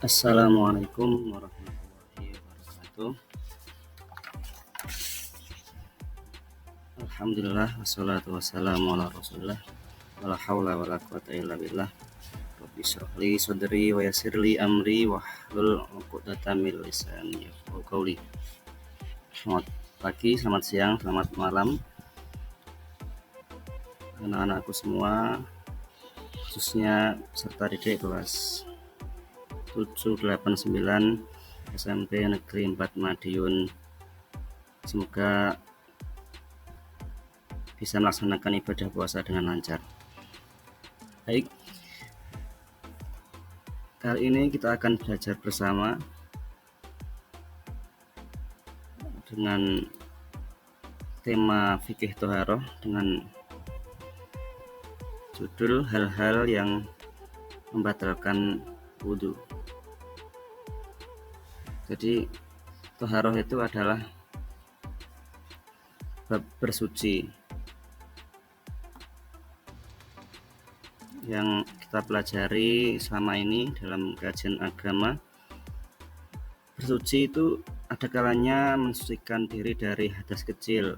Assalamualaikum warahmatullahi wabarakatuh. Alhamdulillah wassalatu wassalamu ala Rasulillah. Wala haula wala quwata illa billah. Rabbi shrah li sadri wa yassir li amri wahlul 'uqdatam min lisani yafqahu qawli. Selamat pagi, selamat siang, selamat malam anak-anakku semua, khususnya peserta didik kelas 789 SMP Negeri 4 Madiun. Semoga bisa melaksanakan ibadah puasa dengan lancar. Baik, kali ini kita akan belajar bersama dengan tema fikih toharoh dengan judul hal-hal yang membatalkan wudhu. Jadi toharoh itu adalah bab bersuci yang kita pelajari selama ini dalam kajian agama. Bersuci itu ada kalanya mensucikan diri dari hadas kecil,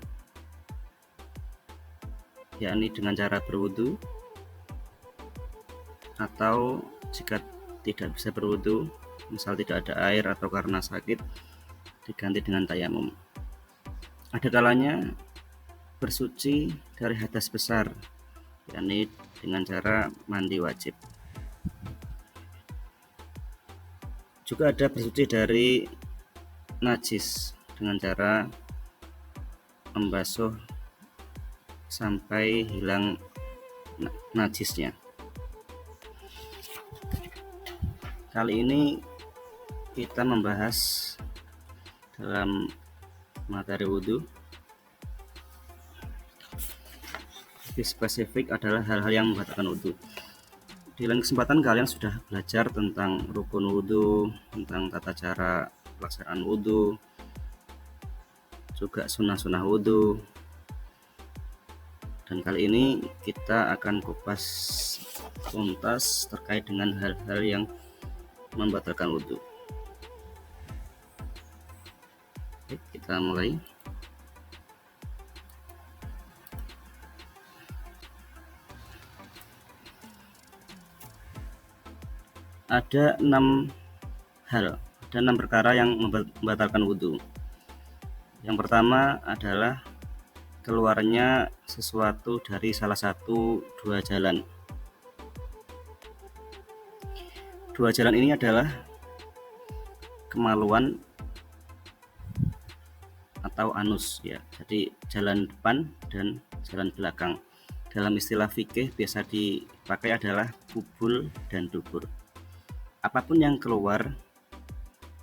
yakni dengan cara berwudu, atau jika tidak bisa berwudu, misal tidak ada air atau karena sakit, diganti dengan tayamum. Ada kalanya bersuci dari hadas besar, yakni dengan cara mandi wajib. Juga ada bersuci dari najis dengan cara membasuh sampai hilang najisnya. Kali ini kita membahas dalam materi wudhu. Lebih spesifik adalah hal-hal yang membatalkan wudhu. Di lain kesempatan kalian sudah belajar tentang rukun wudhu, tentang tata cara pelaksanaan wudhu, juga sunnah-sunnah wudhu. Dan kali ini kita akan kupas tuntas terkait dengan hal-hal yang membatalkan wudhu. Oke, kita mulai. Ada 6 perkara yang membatalkan wudhu. Yang pertama adalah keluarnya sesuatu dari salah satu dua jalan. Dua jalan ini adalah kemaluan atau anus, ya. Jadi jalan depan dan jalan belakang. Dalam istilah fikih biasa dipakai adalah kubul dan dubur. Apapun yang keluar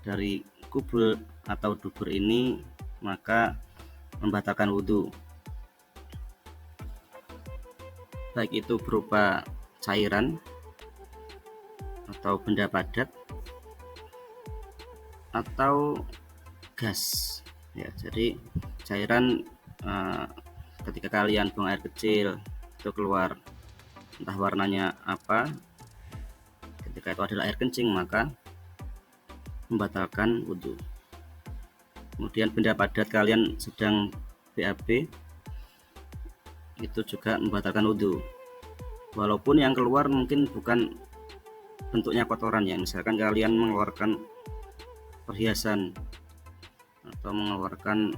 dari kubul atau dubur ini maka membatalkan wudhu, baik itu berupa cairan atau benda padat atau gas, ya. Jadi cairan ketika kalian buang air kecil itu keluar entah warnanya apa, ketika itu adalah air kencing maka membatalkan wudhu. Kemudian benda padat kalian sedang BAB itu juga membatalkan wudhu, walaupun yang keluar mungkin bukan bentuknya kotoran, ya. Misalkan kalian mengeluarkan perhiasan atau mengeluarkan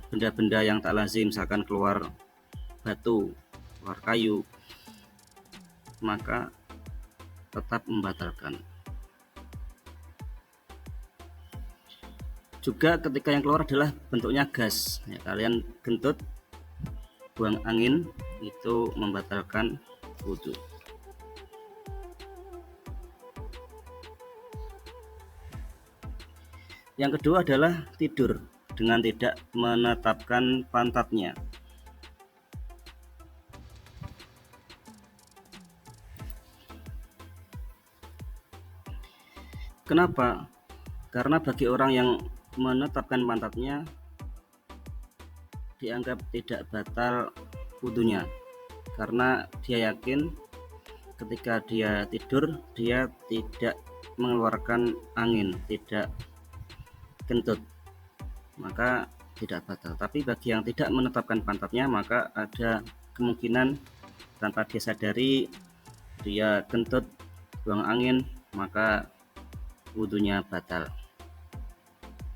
benda-benda yang tak lazim, misalkan keluar batu, keluar kayu, maka tetap membatalkan. Juga ketika yang keluar adalah bentuknya gas, ya, kalian gentut, buang angin, itu membatalkan wudhu. Yang kedua adalah tidur dengan tidak menetapkan pantatnya. Kenapa? Karena bagi orang yang menetapkan pantatnya dianggap tidak batal wudhunya, karena dia yakin ketika dia tidur dia tidak mengeluarkan angin, tidak kentut, maka tidak batal. Tapi bagi yang tidak menetapkan pantatnya, maka ada kemungkinan tanpa dia sadari dia kentut, buang angin, maka wudhunya batal.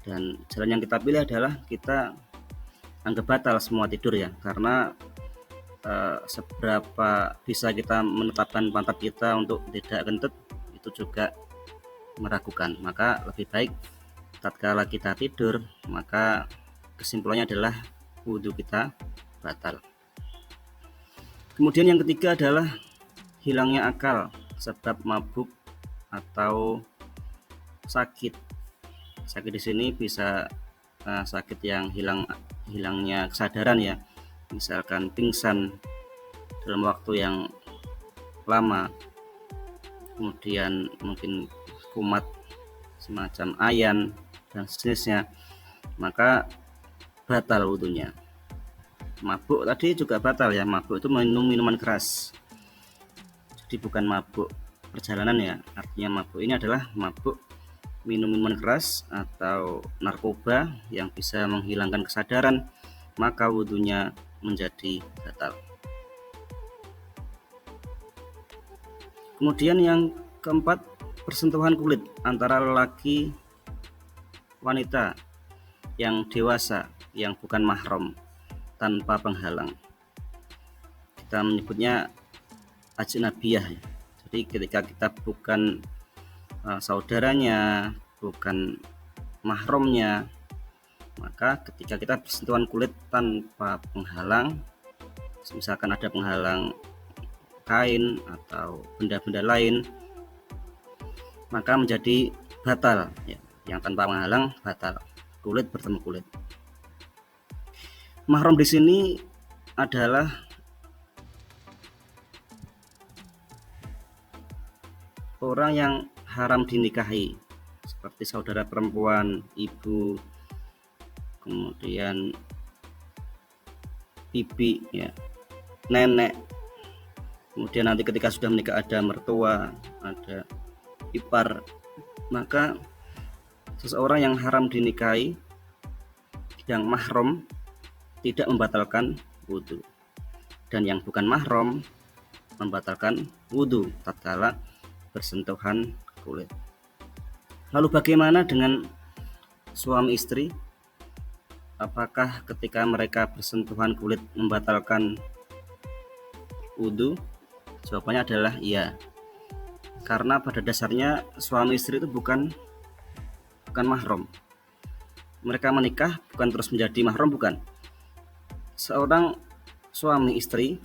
Dan jalan yang kita pilih adalah kita anggap batal semua tidur ya, karena seberapa bisa kita menetapkan pantat kita untuk tidak kentut itu juga meragukan. Maka lebih baik tatkala kita tidur, maka kesimpulannya adalah wudhu kita batal. Kemudian yang ketiga adalah hilangnya akal sebab mabuk atau sakit. Sakit di sini bisa sakit yang hilangnya kesadaran ya, misalkan pingsan dalam waktu yang lama, kemudian mungkin kumat semacam ayan dan sejenisnya, maka batal wudhunya. Mabuk tadi juga batal ya, mabuk itu minum minuman keras, jadi bukan mabuk perjalanan ya. Artinya mabuk ini adalah mabuk minum minuman keras atau narkoba yang bisa menghilangkan kesadaran, maka wudhunya menjadi batal. Kemudian yang keempat, persentuhan kulit antara lelaki wanita yang dewasa yang bukan mahram tanpa penghalang. Kita menyebutnya ajnabiyah ya. Jadi ketika kita bukan saudaranya, bukan mahramnya, maka ketika kita bersentuhan kulit tanpa penghalang, misalkan ada penghalang kain atau benda-benda lain, maka menjadi batal ya. Yang tanpa penghalang batal, kulit bertemu kulit. Mahram di sini adalah orang yang haram dinikahi, seperti saudara perempuan, ibu, kemudian bibi ya, nenek. Kemudian nanti ketika sudah menikah ada mertua, ada ipar, maka seseorang yang haram dinikahi yang mahram tidak membatalkan wudhu, dan yang bukan mahram membatalkan wudhu tatkala bersentuhan kulit. Lalu bagaimana dengan suami istri? Apakah ketika mereka bersentuhan kulit membatalkan wudhu? Jawabannya adalah iya, karena pada dasarnya suami istri itu bukan mahram. Mereka menikah bukan terus menjadi mahram, bukan. Seorang suami istri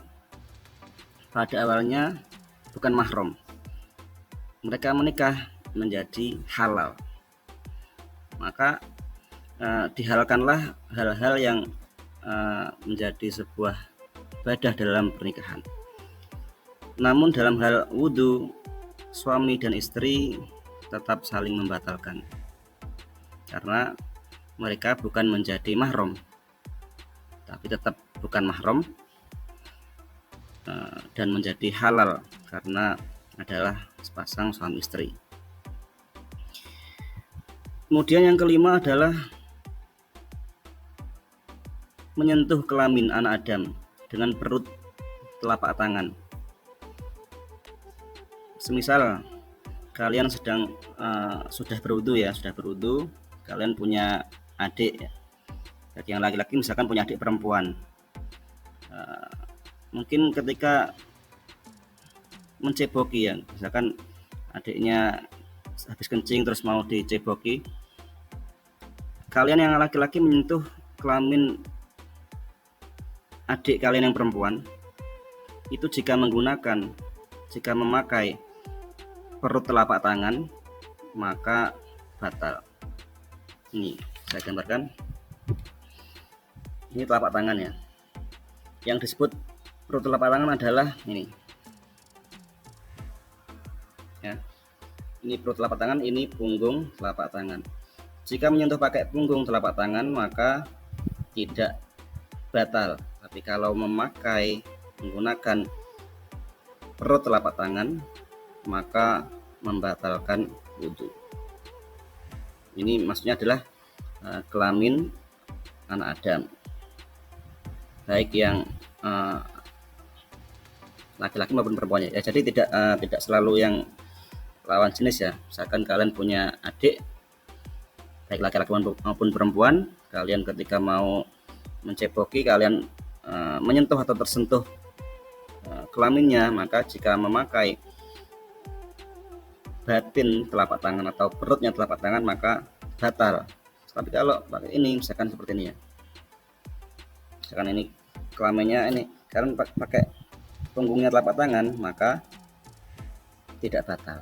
pada awalnya bukan mahram, mereka menikah menjadi halal, maka dihalalkanlah hal-hal yang menjadi sebuah ibadah dalam pernikahan. Namun dalam hal wudhu, suami dan istri tetap saling membatalkan, karena mereka bukan menjadi mahram, tapi tetap bukan mahram dan menjadi halal karena adalah sepasang suami istri. Kemudian yang kelima adalah menyentuh kelamin anak Adam dengan perut telapak tangan. Semisal kalian sedang sudah berwudu ya, kalian punya adik ya. Bagi yang laki-laki misalkan punya adik perempuan, mungkin ketika menceboki ya, misalkan adiknya habis kencing terus mau diceboki, kalian yang laki-laki menyentuh kelamin adik kalian yang perempuan, itu jika memakai perut telapak tangan, maka batal. Ini saya gambarkan, ini telapak tangan ya. Yang disebut perut telapak tangan adalah ini ya, ini perut telapak tangan, ini punggung telapak tangan. Jika menyentuh pakai punggung telapak tangan maka tidak batal, tapi kalau menggunakan perut telapak tangan, maka membatalkan wudhu. Ini maksudnya adalah kelamin anak Adam, baik yang laki-laki maupun perempuannya ya. Jadi tidak selalu yang lawan jenis ya. Misalkan kalian punya adik, baik laki-laki maupun perempuan, kalian ketika mau menceboki, kalian menyentuh atau tersentuh kelaminnya, maka jika memakai batin telapak tangan atau perutnya telapak tangan maka batal. Tapi kalau pakai ini, misalkan seperti ini ya, misalkan ini kelaminnya, ini kalian pakai punggungnya telapak tangan, maka tidak batal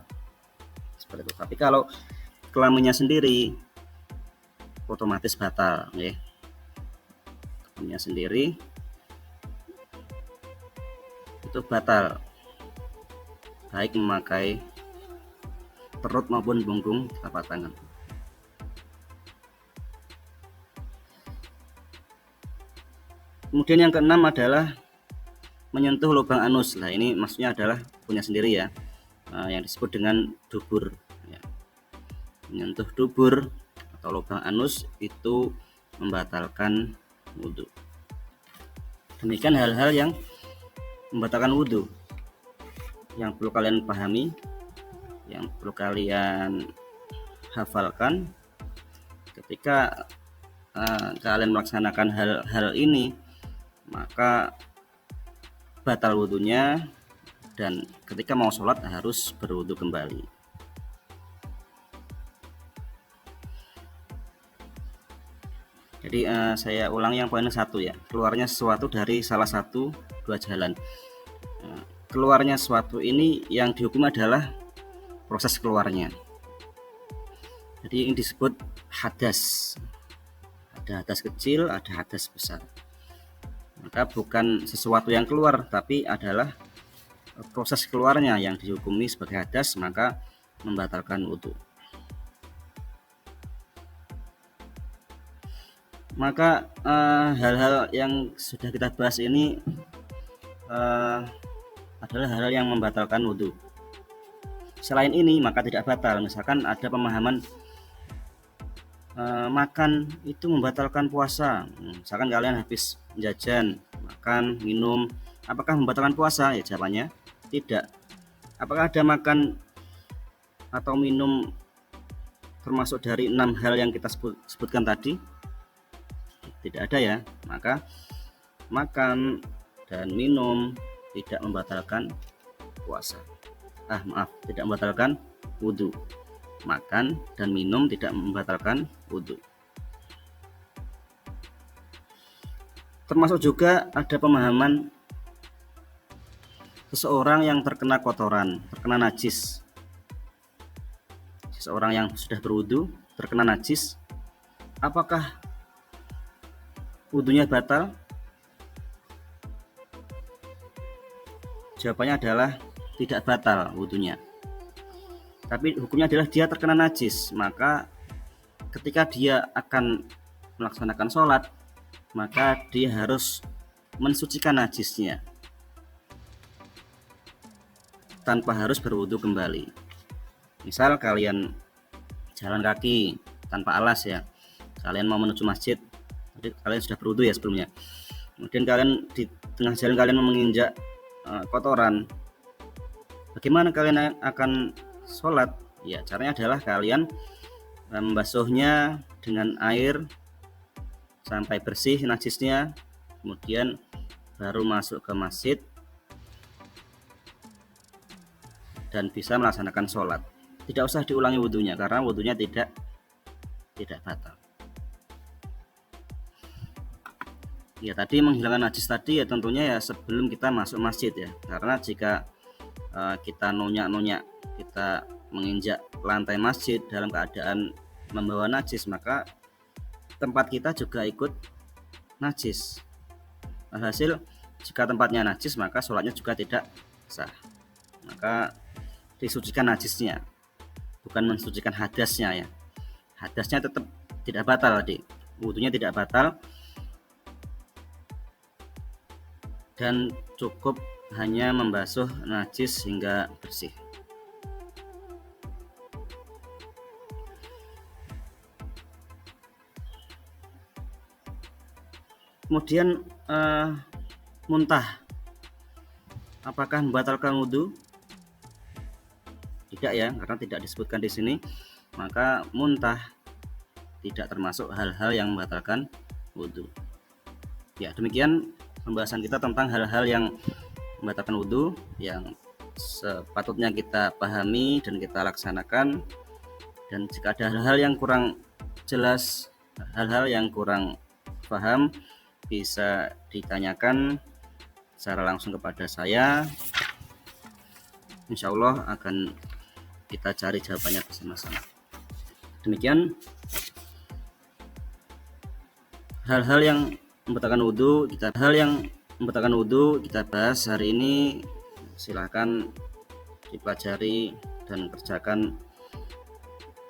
seperti itu. Tapi kalau kelaminnya sendiri otomatis batal ya. Kelaminnya sendiri itu batal, baik memakai perut maupun punggung telapak tangan. Kemudian yang keenam adalah menyentuh lubang anus. Nah, ini maksudnya adalah punya sendiri ya, yang disebut dengan dubur ya. Menyentuh dubur atau lubang anus itu membatalkan wudhu. Demikian hal-hal yang membatalkan wudhu yang perlu kalian pahami, yang perlu kalian hafalkan ketika kalian melaksanakan hal-hal ini, maka batal wudhunya, dan ketika mau sholat harus berwudhu kembali. Jadi saya ulang yang poin 1 ya, keluarnya sesuatu dari salah satu dua jalan. Keluarnya sesuatu ini yang dihukum adalah proses keluarnya. Jadi ini disebut hadas. Ada hadas kecil, ada hadas besar. Maka bukan sesuatu yang keluar, tapi adalah proses keluarnya yang dihukumi sebagai hadas, maka membatalkan wudhu. Maka hal-hal yang sudah kita bahas ini adalah hal-hal yang membatalkan wudhu. Selain ini maka tidak batal. Misalkan ada pemahaman makan itu membatalkan puasa. Misalkan kalian habis jajan, makan, minum, apakah membatalkan puasa? Ya jawabannya tidak. Apakah ada makan atau minum termasuk dari 6 hal yang kita sebutkan tadi? Tidak ada ya. Maka makan dan minum tidak membatalkan puasa. Tidak membatalkan wudhu. Makan dan minum tidak membatalkan wudhu. Termasuk juga ada pemahaman seseorang yang terkena kotoran, terkena najis. Seseorang yang sudah berwudhu terkena najis, apakah wudhunya batal? Jawabannya adalah tidak batal wudhunya. Tapi hukumnya adalah dia terkena najis, maka ketika dia akan melaksanakan sholat, maka dia harus mensucikan najisnya tanpa harus berwudhu kembali. Misal kalian jalan kaki tanpa alas ya, kalian mau menuju masjid, jadi kalian sudah berwudhu ya sebelumnya, kemudian kalian di tengah jalan kalian menginjak kotoran, bagaimana kalian akan sholat? Ya caranya adalah kalian membasuhnya dengan air sampai bersih najisnya, kemudian baru masuk ke masjid dan bisa melaksanakan sholat. Tidak usah diulangi wudhunya karena wudhunya tidak batal. Ya tadi menghilangkan najis tadi ya tentunya ya sebelum kita masuk masjid ya, karena jika kita nunyak, kita menginjak lantai masjid dalam keadaan membawa najis, maka tempat kita juga ikut najis. Alhasil jika tempatnya najis maka sholatnya juga tidak sah. Maka disucikan najisnya, bukan mensucikan hadasnya ya. Hadasnya tetap tidak batal tadi, wudhunya tidak batal, dan cukup hanya membasuh najis hingga bersih. Kemudian muntah, apakah membatalkan wudhu? Tidak ya, karena tidak disebutkan di sini. Maka muntah tidak termasuk hal-hal yang membatalkan wudhu. Ya, demikian pembahasan kita tentang hal-hal yang membatalkan wudhu yang sepatutnya kita pahami dan kita laksanakan. Dan jika ada hal-hal yang kurang jelas, hal-hal yang kurang paham, bisa ditanyakan secara langsung kepada saya. Insya Allah akan kita cari jawabannya bersama-sama. Demikian hal-hal yang membatalkan wudhu kita bahas hari ini. Silahkan dipelajari dan kerjakan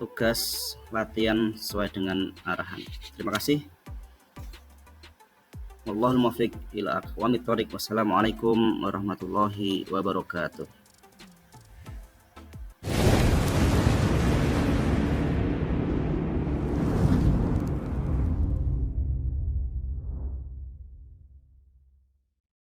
tugas latihan sesuai dengan arahan. Terima kasih. Wallahul muwaffiq ila aqwamit thoriq. Wassalamualaikum warahmatullahi wabarakatuh.